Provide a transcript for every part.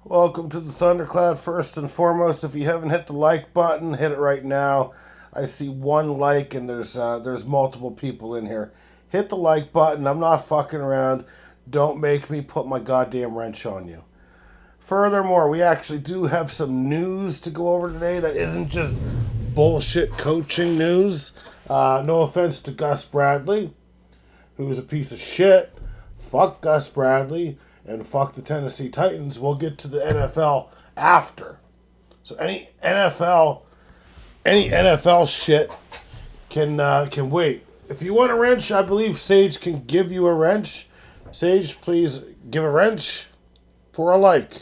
Welcome to the Thundercloud. First and foremost, if you haven't hit the like button, hit it right now. I see one like, and there's multiple people in here. Hit the like button. I'm not fucking around. Don't make me put my goddamn wrench on you. Furthermore, we actually do have some news to go over today that isn't just bullshit coaching news. No offense to Gus Bradley, who's a piece of shit. Fuck Gus Bradley and fuck the Tennessee Titans. We'll get to the NFL after. So any NFL shit can wait. If you want a wrench, I believe Sage can give you a wrench. Sage, please give a wrench for a like.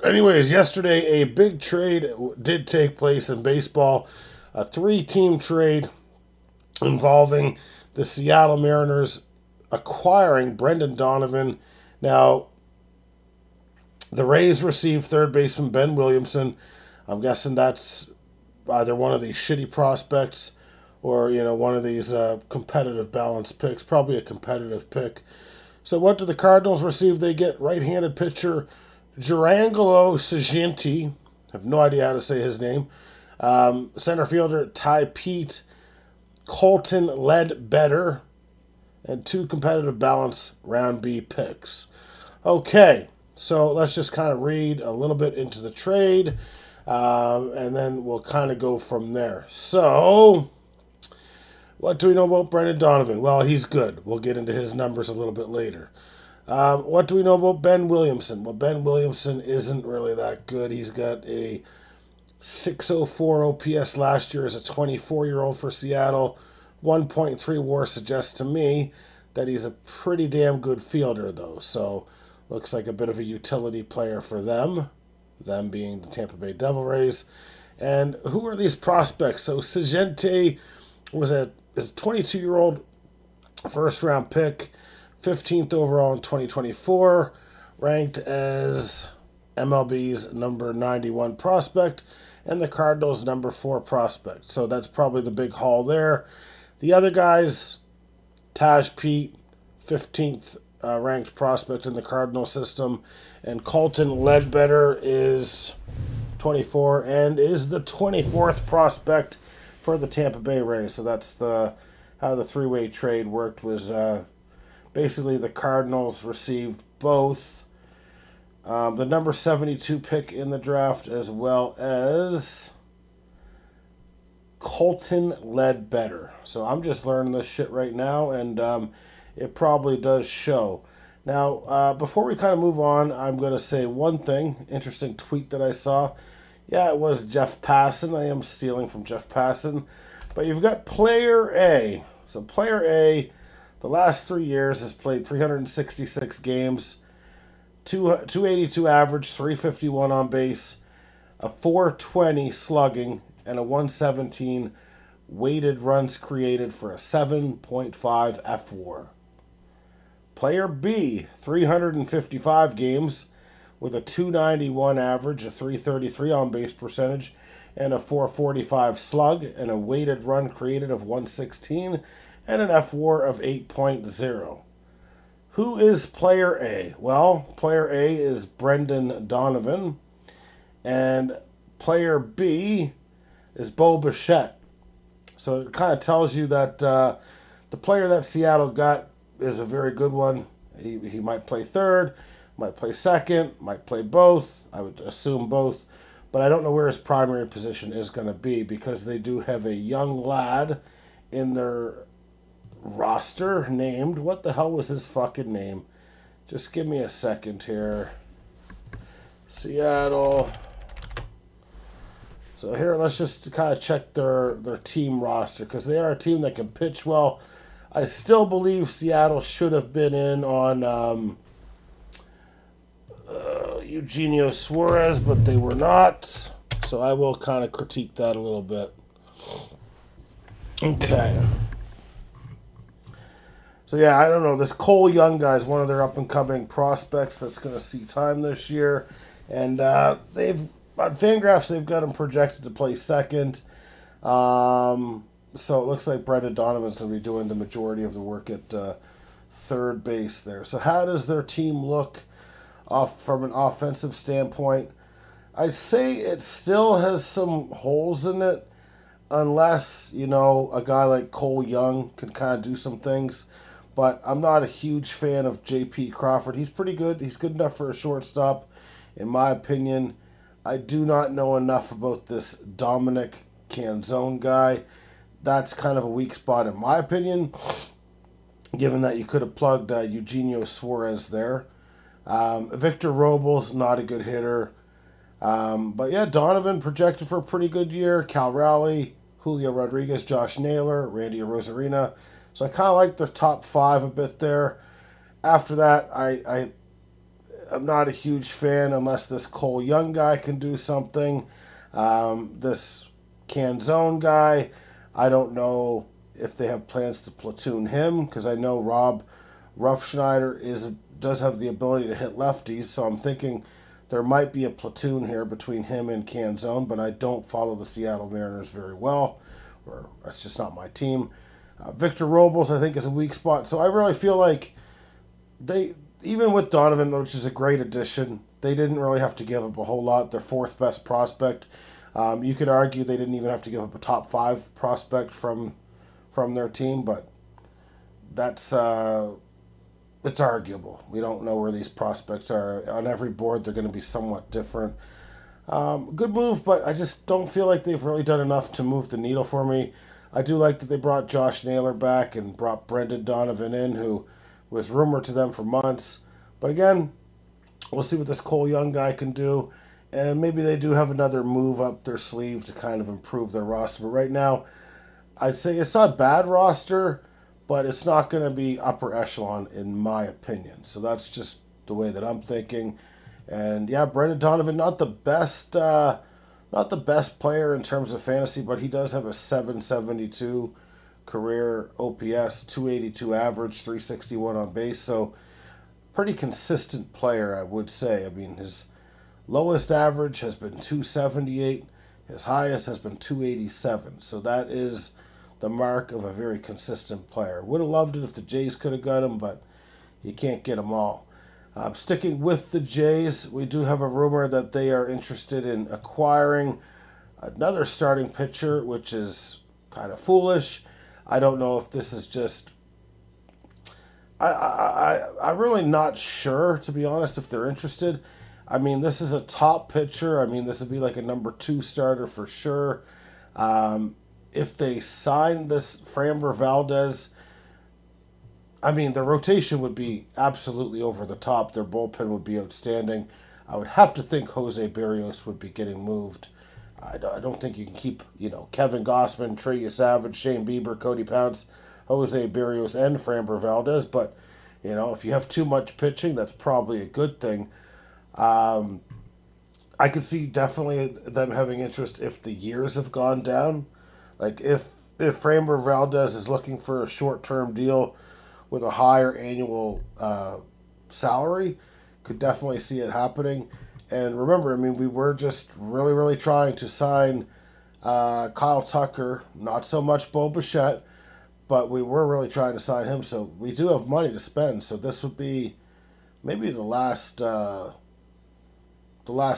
Anyways, yesterday a big trade did take place in baseball. A three-team trade involving the Seattle Mariners acquiring Brendan Donovan. Now, the Rays received third baseman Ben Williamson. I'm guessing that's either one of these shitty prospects or, one of these competitive balance picks. Probably a competitive pick. So what do the Cardinals receive? They get right-handed pitcher Girangelo Saginti. I have no idea how to say his name. Center fielder Ty Pete, Colton Ledbetter, and two competitive balance round B picks. Okay, so let's just kind of read a little bit into the trade, and then we'll kind of go from there. So, what do we know about Brendan Donovan? Well, he's good. We'll get into his numbers a little bit later. What do we know about Ben Williamson? Well, Ben Williamson isn't really that good. He's got a 604 OPS last year as a 24-year-old for Seattle. 1.3 WAR suggests to me that he's a pretty damn good fielder, though. So, looks like a bit of a utility player for them being the Tampa Bay Devil Rays. And who are these prospects? So, Sagente is a 22-year-old first-round pick, 15th overall in 2024, ranked as MLB's number 91 prospect, and the Cardinals' number 4 prospect. So that's probably the big haul there. The other guys, Taj Pete, 15th ranked prospect in the Cardinal system, and Colton Ledbetter is 24 and is the 24th prospect for the Tampa Bay Rays. So that's how the three-way trade worked. Was basically the Cardinals received both the number 72 pick in the draft as well as Colton Ledbetter. So I'm just learning this shit right now, and it probably does show. Now, before we kind of move on, I'm going to say one thing. Interesting tweet that I saw. Yeah, it was Jeff Passan. I am stealing from Jeff Passan. But you've got Player A. So Player A, the last 3 years, has played 366 games, 282 average, 351 on base, a 420 slugging, and a 117 weighted runs created for a 7.5 F-WAR. Player B, 355 games with a 291 average, a 333 on base percentage, and a 445 slug, and a weighted run created of 116, and an F-WAR of 8.0. Who is Player A? Well, Player A is Brendan Donovan, and Player B is Bo Bichette. So it kind of tells you that the player that Seattle got is a very good one. He might play third, might play second, might play both. I would assume both. But I don't know where his primary position is going to be because they do have a young lad in their roster named, what the hell was his fucking name? Just give me a second here. Seattle. So here, let's just kind of check their team roster because they are a team that can pitch well. I still believe Seattle should have been in on Eugenio Suarez, but they were not. So I will kind of critique that a little bit. Okay. So yeah, I don't know. This Cole Young guy is one of their up-and-coming prospects that's going to see time this year. And they've on Fangraphs, they've got him projected to play second. So it looks like Brendan Donovan's going to be doing the majority of the work at third base there. So how does their team look off from an offensive standpoint. I say it still has some holes in it, unless, a guy like Cole Young can kind of do some things. But I'm not a huge fan of J.P. Crawford. He's pretty good. He's good enough for a shortstop, in my opinion. I do not know enough about this Dominic Canzone guy. That's kind of a weak spot, in my opinion, given that you could have plugged Eugenio Suarez there. Victor Robles, not a good hitter. But yeah, Donovan projected for a pretty good year. Cal Raleigh, Julio Rodriguez, Josh Naylor, Randy Rosarina. So I kind of like their top five a bit there. After that, I'm not a huge fan unless this Cole Young guy can do something. This Canzone guy, I don't know if they have plans to platoon him, because I know Rob Ruffschneider does have the ability to hit lefties, so I'm thinking there might be a platoon here between him and Canzone, but I don't follow the Seattle Mariners very well, or that's just not my team. Victor Robles, I think, is a weak spot, so I really feel like even with Donovan, which is a great addition, they didn't really have to give up a whole lot. Their fourth best prospect. You could argue they didn't even have to give up a top five prospect from their team, but that's it's arguable. We don't know where these prospects are. On every board, they're going to be somewhat different. Good move, but I just don't feel like they've really done enough to move the needle for me. I do like that they brought Josh Naylor back and brought Brendan Donovan in, who was rumored to them for months. But again, we'll see what this Cole Young guy can do. And maybe they do have another move up their sleeve to kind of improve their roster. But right now, I'd say it's not a bad roster, but it's not going to be upper echelon in my opinion. So that's just the way that I'm thinking. And yeah, Brendan Donovan, not the best player in terms of fantasy, but he does have a 772 career OPS, 282 average, 361 on base. So pretty consistent player, I would say. I mean, his lowest average has been 278. His highest has been 287. So that is the mark of a very consistent player. Would have loved it if the Jays could have got him, but you can't get them all. Sticking with the Jays, we do have a rumor that they are interested in acquiring another starting pitcher, which is kind of foolish. I don't know if this is just... I'm really not sure, to be honest, if they're interested. I mean, this is a top pitcher. I mean, this would be like a number 2 starter for sure. If they sign this Framber Valdez, I mean, the rotation would be absolutely over the top. Their bullpen would be outstanding. I would have to think Jose Barrios would be getting moved. I don't think you can keep, Kevin Gossman, Trey Savage, Shane Bieber, Cody Pounce, Jose Barrios, and Framber Valdez. But, if you have too much pitching, that's probably a good thing. I could see definitely them having interest if the years have gone down. Like if Framber Valdez is looking for a short-term deal with a higher annual salary, could definitely see it happening. And remember, I mean, we were just really, really trying to sign Kyle Tucker, not so much Bo Bichette, but we were really trying to sign him. So we do have money to spend. So this would be maybe the last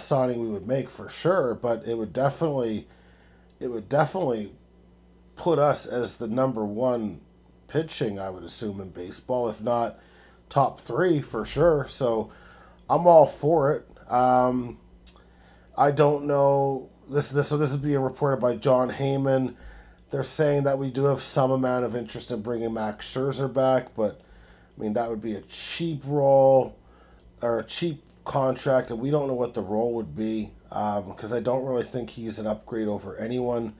signing we would make for sure. But it would definitely put us as the number 1 pitching, I would assume, in baseball, if not top 3 for sure. So I'm all for it. I don't know. This is being reported by John Heyman. They're saying that we do have some amount of interest in bringing Max Scherzer back, but I mean that would be a cheap role or a cheap contract, and we don't know what the role would be because I don't really think he's an upgrade over anyone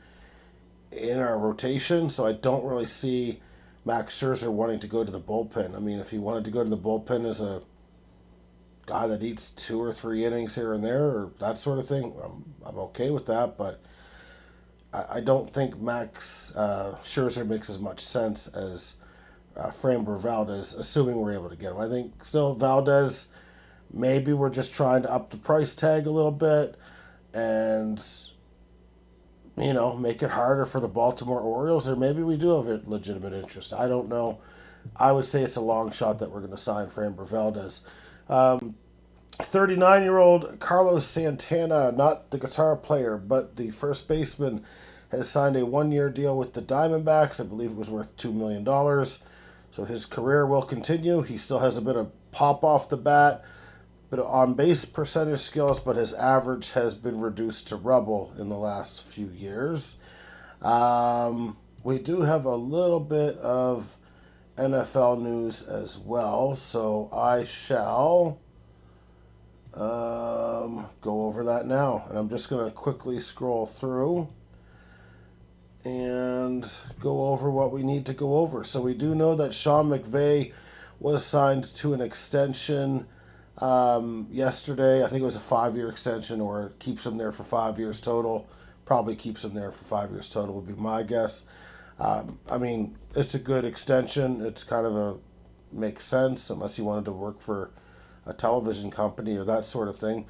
in our rotation. So I don't really see Max Scherzer wanting to go to the bullpen. I mean, if he wanted to go to the bullpen as a guy that eats 2 or 3 innings here and there, or that sort of thing, I'm okay with that. But I don't think Max Scherzer makes as much sense as Framber Valdez, assuming we're able to get him. I think still Valdez, maybe we're just trying to up the price tag a little bit and make it harder for the Baltimore Orioles, or maybe we do have a legitimate interest. I don't know. I would say it's a long shot that we're going to sign Framber Valdez. 39-year-old Carlos Santana, not the guitar player, but the first baseman, has signed a one-year deal with the Diamondbacks. I believe it was worth $2 million. So his career will continue. He still has a bit of pop off the bat, bit of on-base percentage skills, but his average has been reduced to rubble in the last few years. We do have a little bit of NFL news as well, so I shall go over that now. And I'm just going to quickly scroll through and go over what we need to go over. So we do know that Sean McVay was signed to an extension yesterday. I think it was a 5-year extension, or keeps him there for 5 years total. Probably keeps him there for 5 years total would be my guess. I mean, it's a good extension. It's kind of a makes sense unless you wanted to work for a television company or that sort of thing.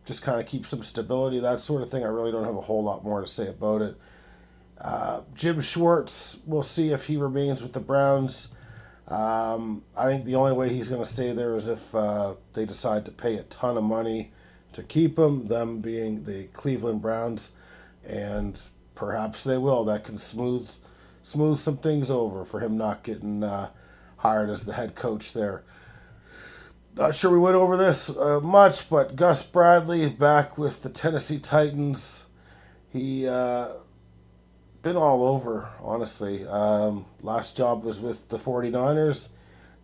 Just kind of keep some stability, that sort of thing. I really don't have a whole lot more to say about it. Jim Schwartz, we'll see if he remains with the Browns. I think the only way he's going to stay there is if they decide to pay a ton of money to keep him, them being the Cleveland Browns, and perhaps they will. That can smooth some things over for him not getting hired as the head coach there. Not sure we went over this much, but Gus Bradley back with the Tennessee Titans. He been all over, honestly. Last job was with the 49ers.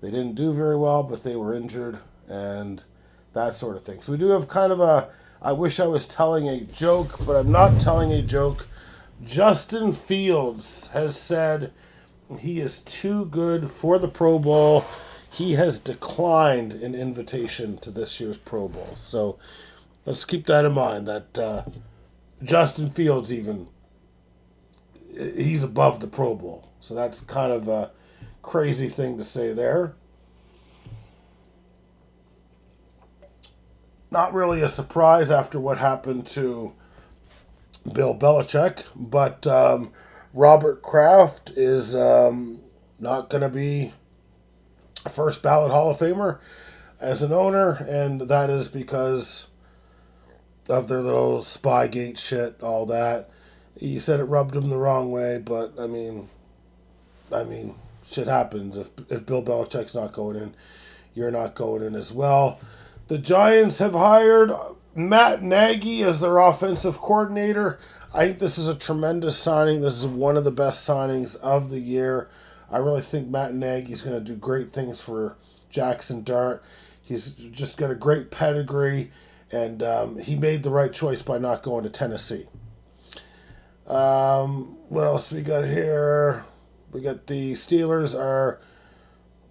They didn't do very well, but they were injured and that sort of thing. So we do have kind of a, I wish I was telling a joke, but I'm not telling a joke. Justin Fields has said he is too good for the Pro Bowl. He has declined an invitation to this year's Pro Bowl. So let's keep that in mind, that Justin Fields even, he's above the Pro Bowl. So that's kind of a crazy thing to say there. Not really a surprise after what happened to Bill Belichick, but Robert Kraft is not going to be a first ballot Hall of Famer as an owner, and that is because of their little Spygate shit, all that. He said it rubbed him the wrong way, but I mean, shit happens. If Bill Belichick's not going in, you're not going in as well. The Giants have hired Matt Nagy as their offensive coordinator. I think this is a tremendous signing. This is one of the best signings of the year. I really think Matt Nagy's going to do great things for Jackson Dart. He's just got a great pedigree, and he made the right choice by not going to Tennessee. What else we got here? We got the Steelers are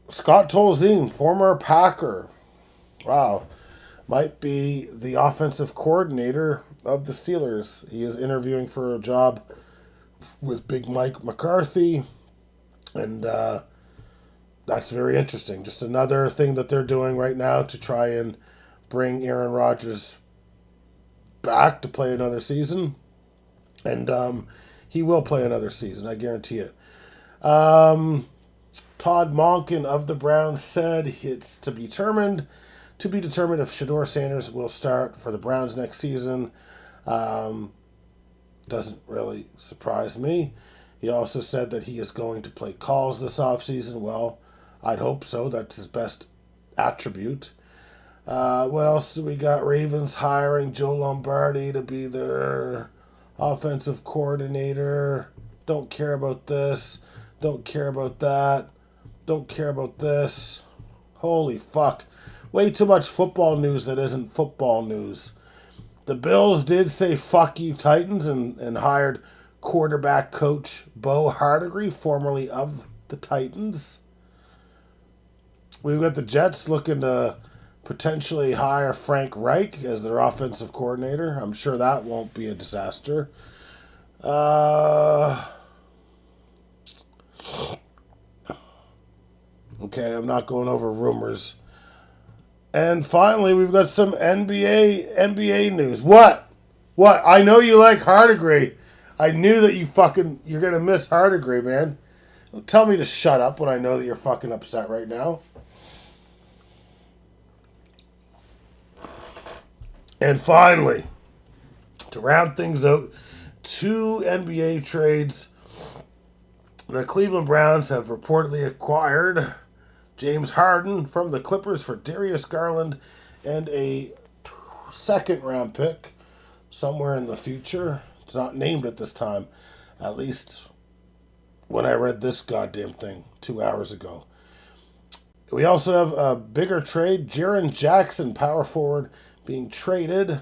Scott Tolzien, former Packer. Wow. Might be the offensive coordinator of the Steelers. He is interviewing for a job with Big Mike McCarthy. And that's very interesting. Just another thing that they're doing right now to try and bring Aaron Rodgers back to play another season. And he will play another season, I guarantee it. Todd Monken of the Browns said it's to be determined if Shedeur Sanders will start for the Browns next season. Doesn't really surprise me. He also said that he is going to play calls this offseason. Well, I'd hope so. That's his best attribute. What else do we got? Ravens hiring Joe Lombardi to be their offensive coordinator. Don't care about this. Don't care about that. Don't care about this. Holy fuck. Way too much football news that isn't football news. The Bills did say fuck you Titans and hired quarterback coach Bo Hardegree, formerly of the Titans. We've got the Jets looking to potentially hire Frank Reich as their offensive coordinator. I'm sure that won't be a disaster. Okay, I'm not going over rumors. And finally, we've got some NBA news. What? I know you like Hardegree. I knew that you're going to miss Hardegree, man. Don't tell me to shut up when I know that you're fucking upset right now. And finally, to round things out, 2 NBA trades. The Cleveland Browns have reportedly acquired James Harden from the Clippers for Darius Garland and a second-round pick somewhere in the future. It's not named at this time, at least when I read this goddamn thing 2 hours ago. We also have a bigger trade. Jaren Jackson, power forward, being traded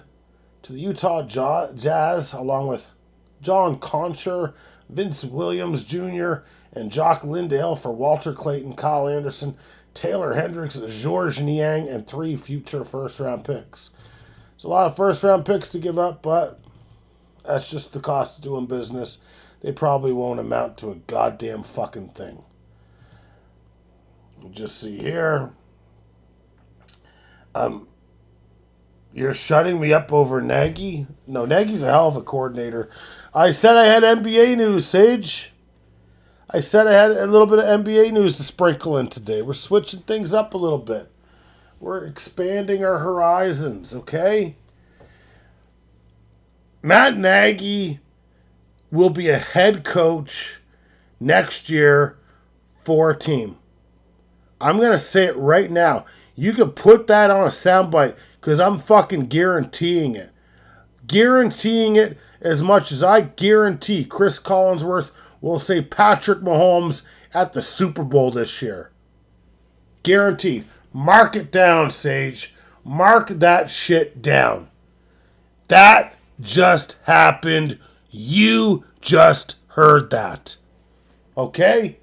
to the Utah Jazz along with John Concher, Vince Williams Jr., and Jock Lindale for Walter Clayton, Kyle Anderson, Taylor Hendricks, Georges Niang, and 3 future first-round picks. It's a lot of first-round picks to give up, but that's just the cost of doing business. They probably won't amount to a goddamn fucking thing. Just see here. You're shutting me up over Nagy? No, Nagy's a hell of a coordinator. I said I had NBA news, Sage. I said I had a little bit of NBA news to sprinkle in today. We're switching things up a little bit. We're expanding our horizons, okay? Matt Nagy will be a head coach next year for a team. I'm going to say it right now. You could put that on a soundbite because I'm fucking guaranteeing it. Guaranteeing it as much as I guarantee Chris Collinsworth will say Patrick Mahomes at the Super Bowl this year. Guaranteed. Mark it down, Sage. Mark that shit down. That just happened. You just heard that. Okay?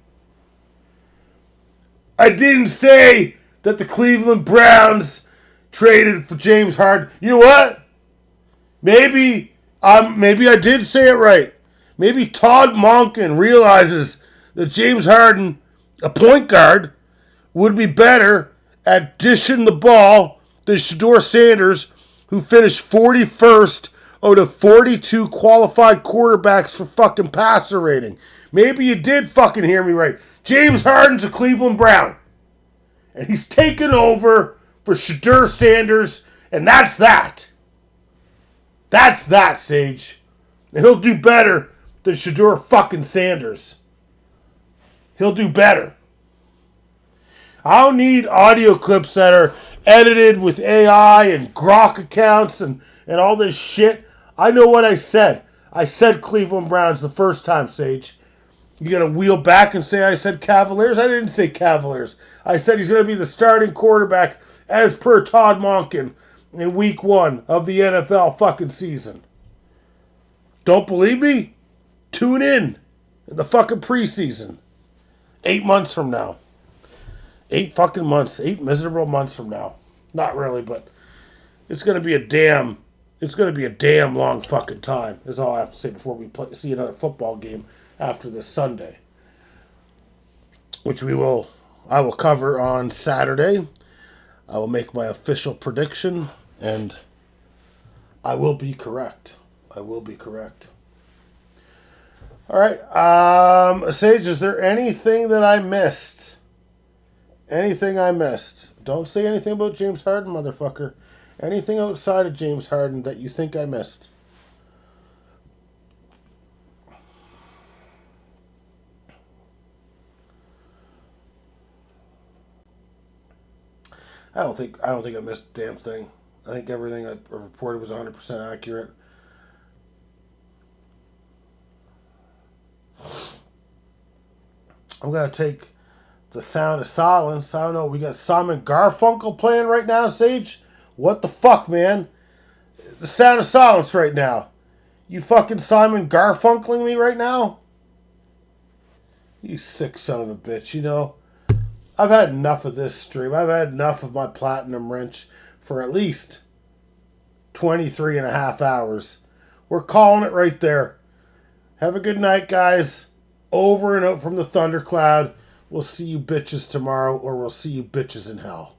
I didn't say that the Cleveland Browns traded for James Harden. You know what? Maybe I did say it right. Maybe Todd Monken realizes that James Harden, a point guard, would be better at dishing the ball than Shedeur Sanders, who finished 41st out of 42 qualified quarterbacks for fucking passer rating. Maybe you did fucking hear me right. James Harden's a Cleveland Brown. And he's taken over for Shedeur Sanders, and that's that. That's that, Sage. And he'll do better than Shedeur fucking Sanders. He'll do better. I don't need audio clips that are edited with AI and Grok accounts and all this shit. I know what I said. I said Cleveland Browns the first time, Sage. You gonna wheel back and say I said Cavaliers? I didn't say Cavaliers. I said he's gonna be the starting quarterback as per Todd Monken in week 1 of the NFL fucking season. Don't believe me? Tune in the fucking preseason. 8 months from now. 8 fucking months. 8 miserable months from now. Not really, but it's gonna be a damn long fucking time, is all I have to say before we see another football game after this Sunday, which I will cover on Saturday. I will make my official prediction, and I will be correct. I will be correct. All right, Sage, is there anything that I missed? Anything I missed? Don't say anything about James Harden, motherfucker. Anything outside of James Harden that you think I missed? I don't think I missed a damn thing. I think everything I reported was 100% accurate. I'm going to take the sound of silence. I don't know. We got Simon Garfunkel playing right now, Sage? What the fuck, man? The sound of silence right now. You fucking Simon Garfunkeling me right now? You sick son of a bitch, you know? I've had enough of this stream. I've had enough of my platinum wrench for at least 23 and a half hours. We're calling it right there. Have a good night, guys. Over and out from the thundercloud. We'll see you bitches tomorrow, or we'll see you bitches in hell.